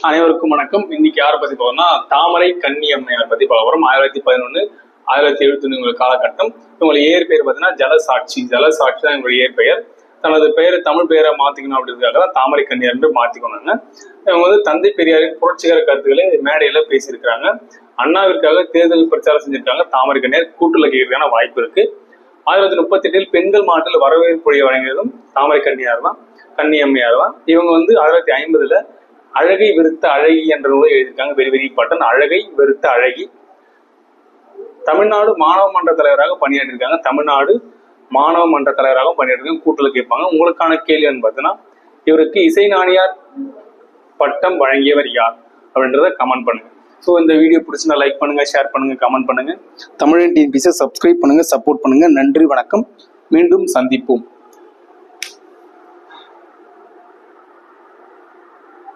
அனைவருக்கும் வணக்கம். இன்னைக்கு யாரை பத்தி போறோம்னா தாமரை கன்னி அம்மையார் பத்தி பார்க்க போறோம். 1911 1971 காலகட்டம். இவங்களுடைய இயற் பெயர் பார்த்தீங்கன்னா ஜலசாட்சி. ஜலசாட்சி தான் இவங்களுடைய இயற்பெயர். தனது பெயரை தமிழ் பெயரை மாத்திக்கணும் அப்படின்றதுக்காக தான் தாமரை கன்னியார் என்று மாத்திக்கொண்டாங்க. இவங்க தந்தை பெரியாரின் புரட்சிகர கருத்துக்களை மேடையில பேசியிருக்கிறாங்க. அண்ணாவிற்காக தேர்தல் பிரச்சாரம் செஞ்சிருக்காங்க. தாமரை கன்னியார் கூட்டுல கேட்கறதுக்கான வாய்ப்பு இருக்கு. 1938 பெண்கள் மாவட்டத்தில் வரவேற்புடைய வழங்கியதும் தாமரை கன்னியார் தான், கன்னி அம்மையார் தான். இவங்க 1950 அழகை வெறுத்த அழகி என்ற நூலை எழுதியிருக்காங்க. Very very important. அழகை வெறுத்த அழகி. தமிழ்நாடு மாணவ மன்ற தலைவராக பணியாற்றிருக்காங்க. தமிழ்நாடு மாணவ மன்ற தலைவராக பணியாற்றிருக்காங்க. கூட்டல கேட்பாங்க. உங்களுக்கான கேள்வின்னு பார்த்தீங்கன்னா, இவருக்கு இசைஞானியார் பட்டம் வழங்கியவர் யார் அப்படின்றத கமெண்ட் பண்ணுங்க. ஸோ இந்த வீடியோ பிடிச்சிருந்தா லைக் பண்ணுங்க, ஷேர் பண்ணுங்க, கமெண்ட் பண்ணுங்க. தமிழன் டிஎன்பிஎஸ்சியை சப்ஸ்கிரைப் பண்ணுங்க, சப்போர்ட் பண்ணுங்க. நன்றி, வணக்கம். மீண்டும் சந்திப்போம்.